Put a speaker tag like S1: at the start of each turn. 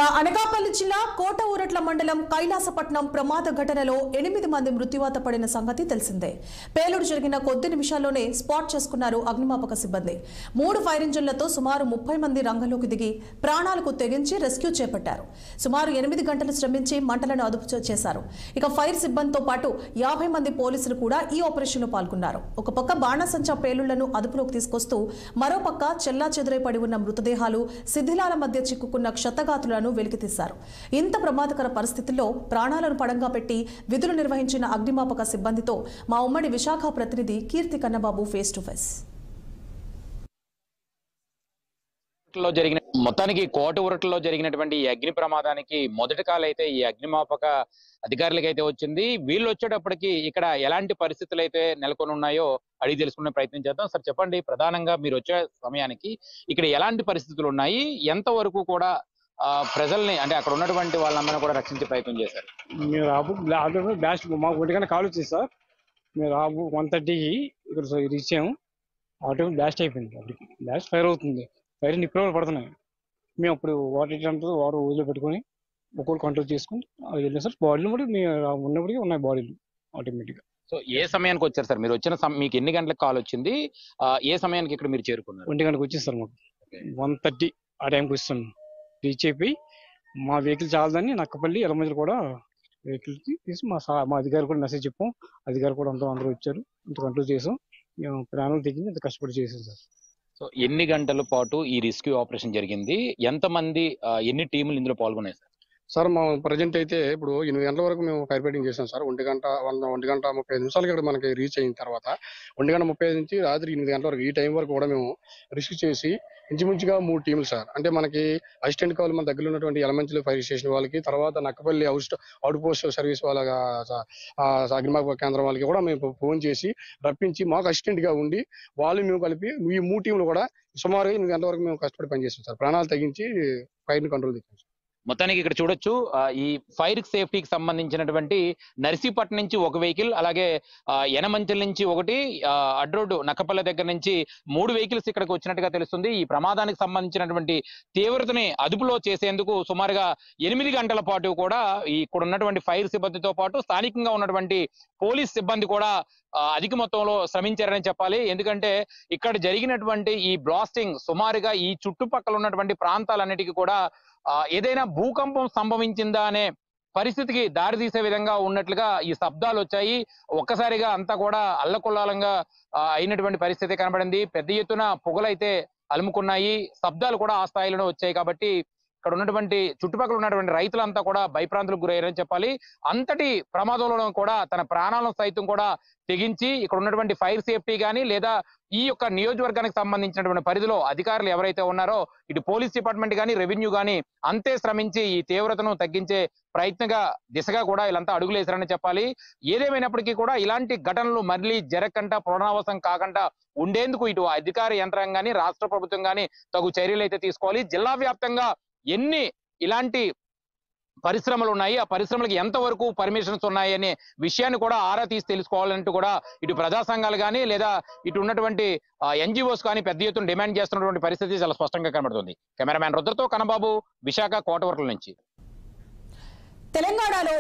S1: అనకాపల్లి జిల్లా కోట ఊరట్ల మండలం కైలాసపట్నం ప్రమాద ఘటనలో 8 మంది మృత్యువాత పడిన సంగతి తెలిసిందే. పేలుడు జరిగిన కొద్ది నిమిషాల్లోనే స్పాట్ చేసుకున్నారు అగ్నిమాపక సిబ్బంది. 3 ఫైర్ ఇంజిన్లతో సుమారు 30 మంది రంగంలోకి దిగి ప్రాణాలకు తెగించి రెస్క్యూ చేపట్టారు. సుమారు 8 గంటలు శ్రమించి మంటలను అదుపు చేశారు. ఇక ఫైర్ సిబ్బందితో పాటు 50 మంది పోలీసులు కూడా ఈ ఆపరేషన్లో పాల్గొన్నారు. ఒక పక్క బాణసంచా పేలుళ్లను అదుపులోకి తీసుకొస్తూ మరోపక్క చెల్లాచెదురై పడి ఉన్న మృతదేహాలు, శిథిలాల మధ్య చిక్కుకున్న క్షతగాతులను వెలికితీశారు. ఇంత ప్రమాదకర పరిస్థితుల్లో ప్రాణాలను పడంగా పెట్టి విధులు నిర్వహించిన అగ్నిమాపక సిబ్బందితో మా ఉమ్మడి విశాఖ ప్రతినిధి కీర్తి కన్నబాబు ఫేస్ టు ఫేస్.
S2: మొత్తానికి కోట ఊరట్లో జరిగినటువంటి ఈ అగ్ని ప్రమాదానికి మొదటి కాలం అయితే ఈ అగ్నిమాపక అధికారులకి అయితే వచ్చింది. వీళ్ళు వచ్చేటప్పటికి ఇక్కడ ఎలాంటి పరిస్థితులు అయితే నెలకొని ఉన్నాయో అడిగి తెలుసుకునే ప్రయత్నం చేద్దాం. సార్ చెప్పండి, ప్రధానంగా మీరు వచ్చే సమయానికి ఇక్కడ ఎలాంటి పరిస్థితులు ఉన్నాయి, ఎంతవరకు కూడా ప్రజల్ని అంటే అక్కడ ఉన్నటువంటి వాళ్ళందరినీ కూడా రక్షించే ప్రయత్నం చేశారు?
S3: మీరు బ్లాస్ట్ మాకు ఒంటికన్నా కాల్ వచ్చింది సార్. మీరు 1:30కి ఇక్కడ రీచ్ అయ్యాము. ఆటో బ్లాస్ట్ అయిపోయింది. అప్పటికి బ్లాస్ట్ ఫైర్ అవుతుంది. ఫైర్ నిప్పులు పడుతున్నాయి. మేము అప్పుడు వాటర్ ఊళ్ళో పెట్టుకొని ఒక్కొక్కరు కంట్రోల్ చేసుకుని వెళ్ళాం సార్. బాడీలు కూడా మేము ఉన్నప్పటికీ ఉన్నాయి బాడీలు ఆటోమేటిక్గా.
S2: సో ఏ సమయానికి వచ్చారు సార్ మీరు? వచ్చిన మీకు ఎన్ని గంటలకు కాల్ వచ్చింది? ఏ సమయానికి ఇక్కడ మీరు చేరుకున్నారు?
S3: 1 గంటకు వచ్చింది సార్. మాకు 1:30 ఆ టైంకి వస్తాను. రీచ్ అయిపోయి మా వెహికల్ చాలదని నక్కపల్లి ఎలమంజలు కూడా వెహికల్ తీసి మా అధికారి కూడా మెసేజ్ చెప్పాం. అధికారి కూడా అందరూ వచ్చారు. ఇంత కంట్రోల్ చేసాం. మేము ప్రాణాలు తెగించి ఇంత కష్టపడి చేసాం సార్.
S2: సో ఎన్ని గంటల పాటు ఈ రెస్క్యూ ఆపరేషన్ జరిగింది? ఎంతమంది ఎన్ని టీములు ఇందులో పాల్గొన్నాయి సార్?
S4: సార్ మా ప్రజెంట్ అయితే ఇప్పుడు 8 గంటల వరకు మేము ఫైర్ ఫైటింగ్ చేసాం సార్. 1 గంట 35 నిమిషాలకి ఇక్కడ మనకి రీచ్ అయిన తర్వాత 1:35 నుంచి రాత్రి 8 గంటల వరకు ఈ టైం వరకు కూడా మేము రెస్క్యూ చేసి ఇంచుమించుగా 3 టీములు సార్. అంటే మనకి అసిస్టెంట్ కావాలి మన దగ్గర ఉన్నటువంటి ఎలమంచిలో ఫైర్ స్టేషన్ వాళ్ళకి, తర్వాత నక్కపల్లి అవుట్ పోస్ట్ సర్వీస్ వాళ్ళ అగ్నిమాపక కేంద్రం వాళ్ళకి కూడా మేము ఫోన్ చేసి రప్పించి మాకు అసిస్టెంట్ గా ఉండి వాళ్ళు మేము కలిపి ఈ 3 టీములు కూడా సుమారుగా 8 గంటల వరకు మేము కష్టపడి పనిచేస్తాం సార్. ప్రాణాలు తగ్గించి ఫైర్ ని కంట్రోల్ తెచ్చాం.
S2: మొత్తానికి ఇక్కడ చూడొచ్చు, ఈ ఫైర్ సేఫ్టీకి సంబంధించినటువంటి నర్సీపట్నం నుంచి ఒక వెహికల్, అలాగే యనమంచిల నుంచి ఒకటి, అడ్రోడ్ నక్కపల్లి దగ్గర నుంచి 3 వెహికల్స్ ఇక్కడికి వచ్చినట్టుగా తెలుస్తుంది. ఈ ప్రమాదానికి సంబంధించినటువంటి తీవ్రతని అదుపులో చేసేందుకు సుమారుగా 8 గంటల పాటు కూడా ఇక్కడ ఉన్నటువంటి ఫైర్ సిబ్బందితో పాటు స్థానికంగా ఉన్నటువంటి పోలీస్ సిబ్బంది కూడా అధిక మొత్తంలో శ్రమించారని చెప్పాలి. ఎందుకంటే ఇక్కడ జరిగినటువంటి ఈ బ్లాస్టింగ్ సుమారుగా ఈ చుట్టుపక్కల ఉన్నటువంటి ప్రాంతాలన్నిటికీ కూడా ఏదైనా భూకంపం సంభవించిందా అనే పరిస్థితికి దారి తీసే విధంగా ఉన్నట్లుగా ఈ శబ్దాలు వచ్చాయి. ఒక్కసారిగా అంతా కూడా అల్లకొల్లాలంగా అయినటువంటి పరిస్థితి కనబడింది. పెద్ద ఎత్తున పొగలైతే అలుముకున్నాయి, శబ్దాలు కూడా ఆ స్థాయిలోనే వచ్చాయి. కాబట్టి ఇక్కడ ఉన్నటువంటి చుట్టుపక్కల ఉన్నటువంటి రైతులంతా కూడా భయప్రాంతులకు గురయ్యారని చెప్పాలి. అంతటి ప్రమాదంలో కూడా తన ప్రాణాలను సైతం కూడా తెగించి ఇక్కడ ఉన్నటువంటి ఫైర్ సేఫ్టీ కానీ లేదా ఈ యొక్క నియోజకవర్గానికి సంబంధించినటువంటి పరిధిలో అధికారులు ఎవరైతే ఉన్నారో ఇటు పోలీస్ డిపార్ట్మెంట్ కానీ రెవెన్యూ కానీ అంతే శ్రమించి ఈ తీవ్రతను తగ్గించే ప్రయత్నంగా దిశగా కూడా వీళ్ళంతా అడుగులేశారని చెప్పాలి. ఏదేమైనప్పటికీ కూడా ఇలాంటి ఘటనలు మళ్ళీ జరగకుండా పునరావసం కాకుండా ఉండేందుకు ఇటు అధికార యంత్రాంగాన్ని రాష్ట్ర ప్రభుత్వం కానీ తగు చర్యలు అయితే తీసుకోవాలి. జిల్లా వ్యాప్తంగా ఎన్ని ఇలాంటి పరిశ్రమలు ఉన్నాయి, ఆ పరిశ్రమలకు ఎంతవరకు పర్మిషన్స్ ఉన్నాయి అనే విషయాన్ని కూడా ఆరా తీసి తెలుసుకోవాలంటూ కూడా ఇటు ప్రజా సంఘాలు కానీ లేదా ఇటు ఉన్నటువంటి ఎన్జిఓస్ కానీ పెద్ద ఎత్తున డిమాండ్ చేస్తున్నటువంటి పరిస్థితి చాలా స్పష్టంగా కనబడుతుంది. కెమెరామ్యాన్ రుద్రతో కన్నబాబు, విశాఖ కోట ఊరట్ల నుంచి.
S1: తెలంగాణలో